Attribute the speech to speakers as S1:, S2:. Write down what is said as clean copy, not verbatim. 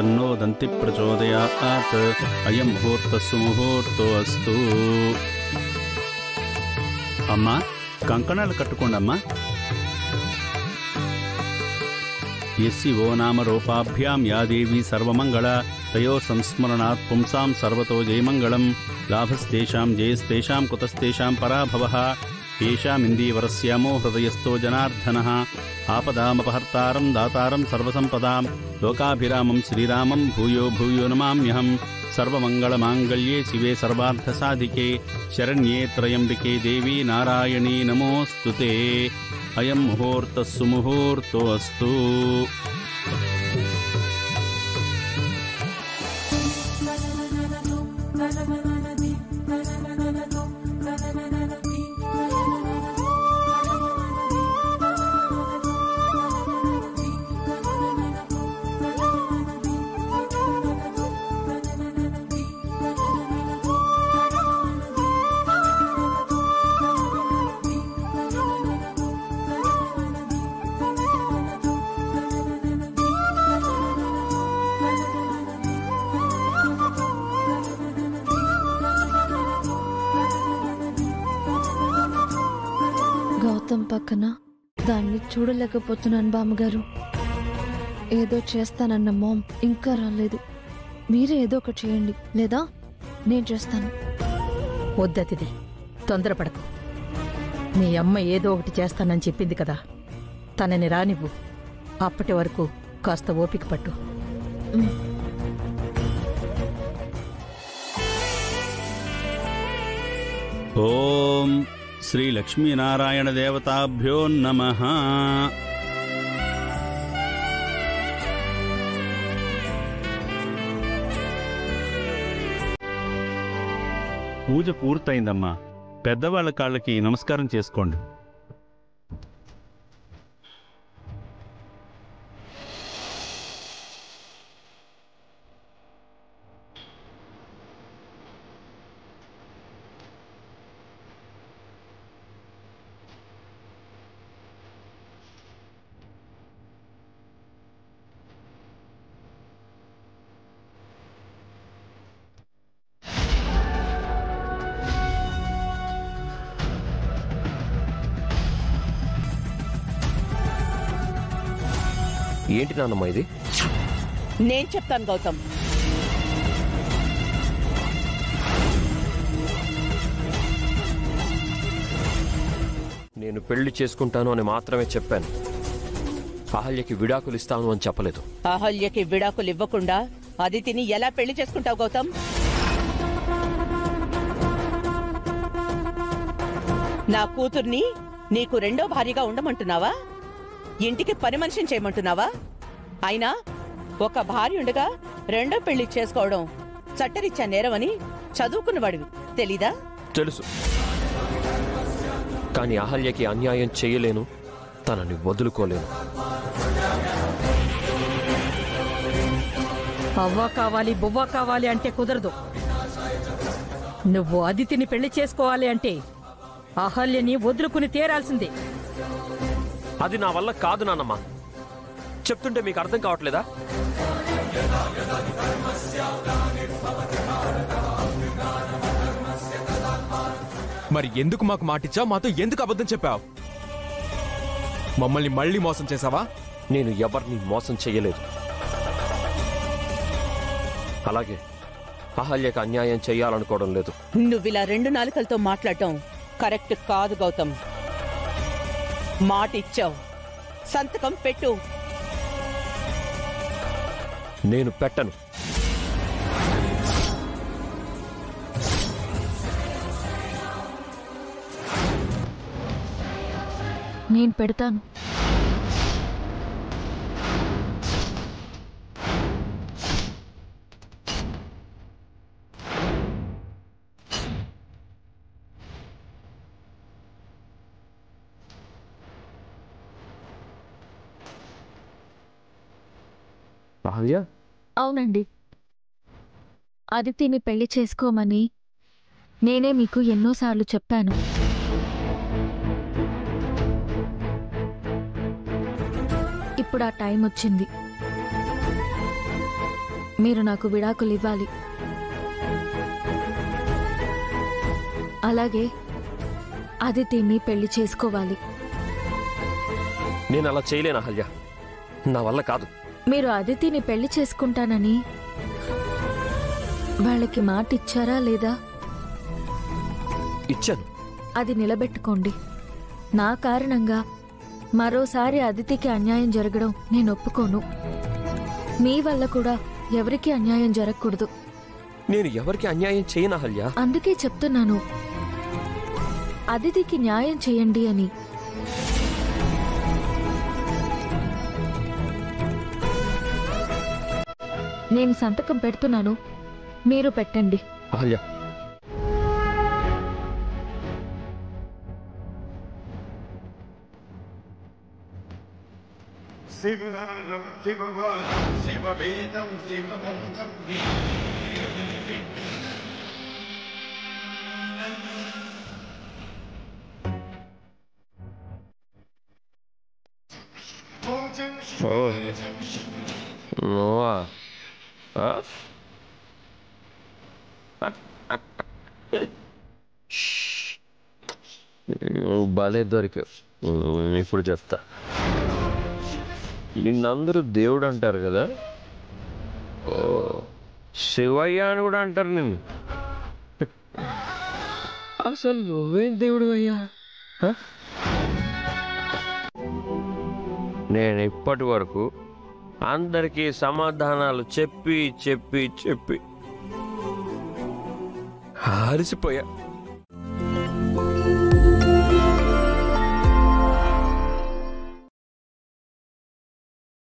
S1: तन्नो दन्ति प्रचोदयात् अयं मुहूर्तः सुमुहूर्तो अस्तु। अम्मा कंकणालु कट्टुकोंडि अम्मा। यस्यो नाम रूपाभ्यां या देवी सर्वमंगला तयो संस्मरणात् पुंसां सर्वतो जयमंगलम्। लाभस्तेषां जयस्तेषां कुतस्तेषां पराभवः। येषामिन्दीवरस्यामो हृदयस्थो जनार्दनः। आपदामपहर्तारं दातारं सर्वसम्पदां लोकाभिरामं श्रीरामं भूयो भूयो नमाम्यहम्। सर्वमंगलमांगल्ये शिवे सर्वार्थसाधिके शरण्ये त्र्यंबिके देवी नारायणी नमोस्तुते। अयं मुहूर्तः सुमुहूर्तो अस्तु।
S2: గౌతమ్ పక్కన దాన్ని చూడలేకపోతున్నాను బామ్మగారు. ఏదో చేస్తానన్న మామ్ ఇంకా రాలేదు. మీరే ఏదో ఒకటి చేయండి, లేదా నేను చేస్తాను.
S3: వద్దతిది, తొందరపడకు. మీ అమ్మ ఏదో ఒకటి చేస్తానని చెప్పింది కదా, తనని రానివ్వు. అప్పటి వరకు కాస్త ఓపిక పట్టు.
S1: ఓం శ్రీ లక్ష్మీనారాయణ దేవతాభ్యో నమః. పూజ పూర్తయిందమ్మా. పెద్దవాళ్ల కాళ్ళకి నమస్కారం చేసుకోండి.
S4: ఏంటి నాన్నమ్మ ఇది?
S5: నేను చెప్తాను గౌతమ్.
S4: నేను పెళ్లి చేసుకుంటాను అని మాత్రమే చెప్పాను. అహల్యకి విడాకులు ఇస్తాను అని చెప్పలేదు.
S5: అహల్యకి విడాకులు ఇవ్వకుండా అదితిని ఎలా పెళ్లి చేసుకుంటావు గౌతమ్? నా కూతుర్ని నీకు రెండో భార్యగా ఉండమంటున్నావా? ఇంటికి పని మనిషిని చేయమంటున్నావా? అయినా ఒక భార్య ఉండగా రెండో పెళ్లి చేసుకోవడం చట్టరీత్యా నేరమని చదువుకున్నవాడివి తెలీదా?
S4: తెలుసు, కానీ అహల్యకి అన్యాయం చేయలేను, తనని వదులుకోలేను.
S3: అవ్వ కావాలి బువ్వ కావాలి అంటే కుదరదు. నువ్వు అదితిని పెళ్లి చేసుకోవాలి అంటే అహల్యని వదులుకుని తీరాల్సిందే.
S4: అది నా వల్ల కాదు నాన్నమ్మ. చెప్తుంటే మీకు అర్థం కావట్లేదా?
S6: మరి ఎందుకు మాకు మాటిచ్చావు? మాతో ఎందుకు అబద్ధం చెప్పావు? మమ్మల్ని మళ్ళీ మోసం చేసావా?
S4: నేను ఎవరిని మోసం చెయ్యలేదు. అలాగే అహల్యకు అన్యాయం చెయ్యాలనుకోవడం లేదు.
S5: నువ్విలా రెండు నాలుకలతో మాట్లాడటం కరెక్ట్ కాదు గౌతమ్. మాట ఇచ్చావు, సంతకం పెట్టు.
S4: నేను పెట్టను.
S2: నేను పెడతాను. అవునండి, అదితిని పెళ్లి చేసుకోమని నేనే మీకు ఎన్నోసార్లు చెప్పాను. ఇప్పుడు ఆ టైం వచ్చింది. మీరు నాకు విడాకులు ఇవ్వాలి. అలాగే అదితిని పెళ్లి చేసుకోవాలి.
S4: నేను అలా చేయలేను అహల్య, నా వల్ల కాదు.
S2: మీరు అదితిని పెళ్లి చేసుకుంటానని వాళ్ళకి మాట ఇచ్చారా లేదా?
S4: ఇచ్చాను.
S2: అది నిలబెట్టుకోండి. నా కారణంగా మరోసారి అదితికి అన్యాయం జరగడం నేను ఒప్పుకోను. మీ వల్ల కూడా ఎవరికి అన్యాయం జరగకూడదు.
S4: నేను ఎవరికి అన్యాయం చేయను అహల్య.
S2: అందుకే చెప్తున్నాను, అదితికి న్యాయం చేయండి అని. నేను సంతకం పెడుతున్నాను, మీరు పెట్టండి.
S4: అహల్య, నువ్వా? నువ్వు భలే దొరికావు. ఇప్పుడు చెప్తా. నిన్నందరూ దేవుడు అంటారు కదా, శివయ్య అని కూడా అంటారు నిన్ను. అసలు నువ్వేం దేవుడు అయ్యా? నేను ఇప్పటి వరకు అందరికీ సమాధానాలు చెప్పి చెప్పి చెప్పి అలసిపోయా.